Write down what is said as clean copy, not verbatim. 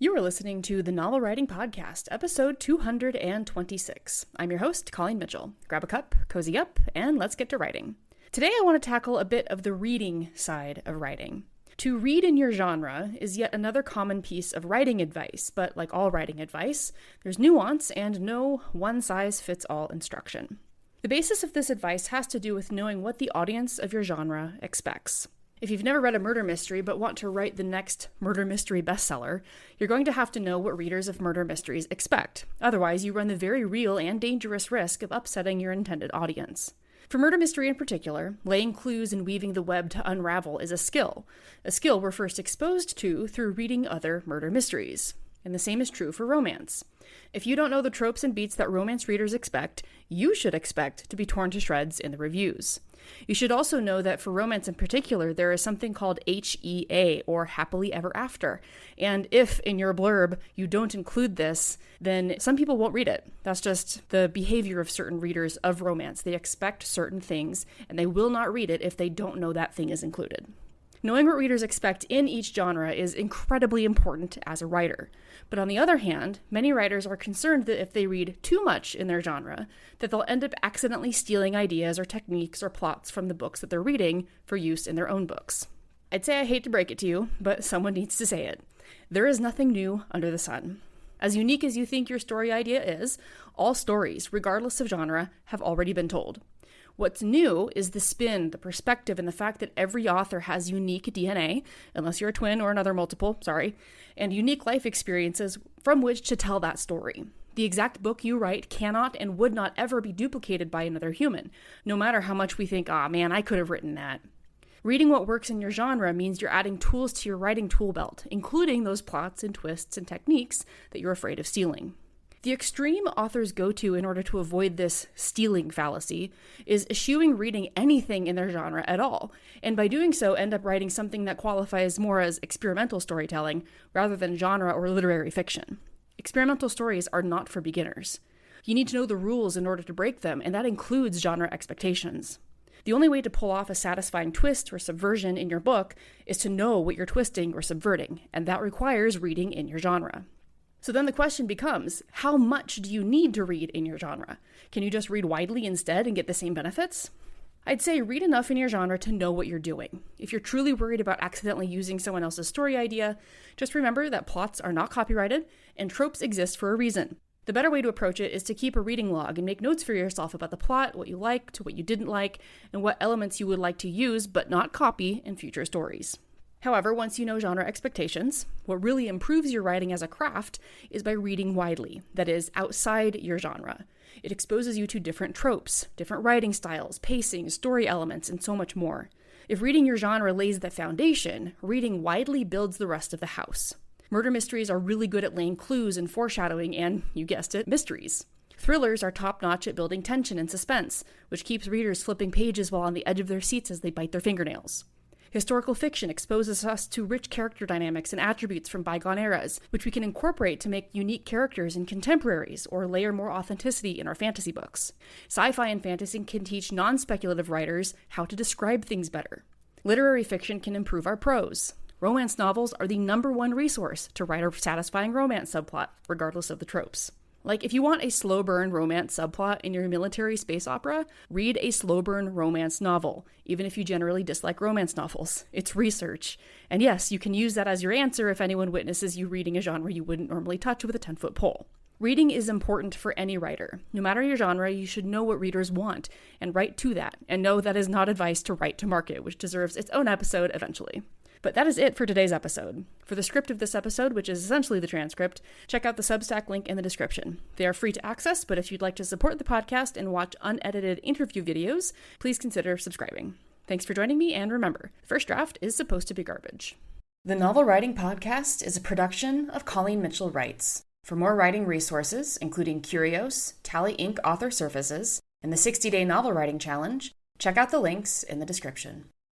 You are listening to the Novel Writing Podcast, episode 226. I'm your host, Colleen Mitchell. Grab a cup, cozy up, and let's get to writing. Today I want to tackle a bit of the reading side of writing. To read in your genre is yet another common piece of writing advice, but like all writing advice, there's nuance and no one-size-fits-all instruction. The basis of this advice has to do with knowing what the audience of your genre expects. If you've never read a murder mystery but want to write the next murder mystery bestseller, you're going to have to know what readers of murder mysteries expect. Otherwise, you run the very real and dangerous risk of upsetting your intended audience. For murder mystery in particular, laying clues and weaving the web to unravel is a skill we're first exposed to through reading other murder mysteries. And the same is true for romance. If you don't know the tropes and beats that romance readers expect, you should expect to be torn to shreds in the reviews. You should also know that for romance in particular, there is something called HEA, or happily ever after. And if in your blurb you don't include this, then some people won't read it. That's just the behavior of certain readers of romance. They expect certain things, and they will not read it if they don't know that thing is included. Knowing what readers expect in each genre is incredibly important as a writer. But on the other hand, many writers are concerned that if they read too much in their genre, that they'll end up accidentally stealing ideas or techniques or plots from the books that they're reading for use in their own books. I'd say I hate to break it to you, but someone needs to say it. There is nothing new under the sun. As unique as you think your story idea is, all stories, regardless of genre, have already been told. What's new is the spin, the perspective, and the fact that every author has unique DNA, unless you're a twin or another multiple, and unique life experiences from which to tell that story. The exact book you write cannot and would not ever be duplicated by another human, no matter how much we think, I could have written that. Reading what works in your genre means you're adding tools to your writing tool belt, including those plots and twists and techniques that you're afraid of stealing. The extreme authors go to in order to avoid this stealing fallacy is eschewing reading anything in their genre at all, and by doing so end up writing something that qualifies more as experimental storytelling rather than genre or literary fiction. Experimental stories are not for beginners. You need to know the rules in order to break them, and that includes genre expectations. The only way to pull off a satisfying twist or subversion in your book is to know what you're twisting or subverting, and that requires reading in your genre. So then the question becomes, how much do you need to read in your genre? Can you just read widely instead and get the same benefits? I'd say read enough in your genre to know what you're doing. If you're truly worried about accidentally using someone else's story idea, just remember that plots are not copyrighted and tropes exist for a reason. The better way to approach it is to keep a reading log and make notes for yourself about the plot, what you liked, what you didn't like, and what elements you would like to use but not copy in future stories. However, once you know genre expectations, what really improves your writing as a craft is by reading widely, that is, outside your genre. It exposes you to different tropes, different writing styles, pacing, story elements, and so much more. If reading your genre lays the foundation, reading widely builds the rest of the house. Murder mysteries are really good at laying clues and foreshadowing and, you guessed it, mysteries. Thrillers are top-notch at building tension and suspense, which keeps readers flipping pages while on the edge of their seats as they bite their fingernails. Historical fiction exposes us to rich character dynamics and attributes from bygone eras, which we can incorporate to make unique characters in contemporaries or layer more authenticity in our fantasy books. Sci-fi and fantasy can teach non-speculative writers how to describe things better. Literary fiction can improve our prose. Romance novels are the #1 resource to write a satisfying romance subplot, regardless of the tropes. Like, if you want a slow burn romance subplot in your military space opera, read a slow burn romance novel, even if you generally dislike romance novels. It's research. And yes, you can use that as your answer if anyone witnesses you reading a genre you wouldn't normally touch with a 10-foot pole. Reading is important for any writer. No matter your genre, you should know what readers want and write to that. And no, that is not advice to write to market, which deserves its own episode eventually. But that is it for today's episode. For the script of this episode, which is essentially the transcript, check out the Substack link in the description. They are free to access, but if you'd like to support the podcast and watch unedited interview videos, please consider subscribing. Thanks for joining me, and remember, the first draft is supposed to be garbage. The Novel Writing Podcast is a production of Colleen Mitchell Writes. For more writing resources, including Curios, Tally Inc. author services, and the 60-day novel writing challenge, check out the links in the description.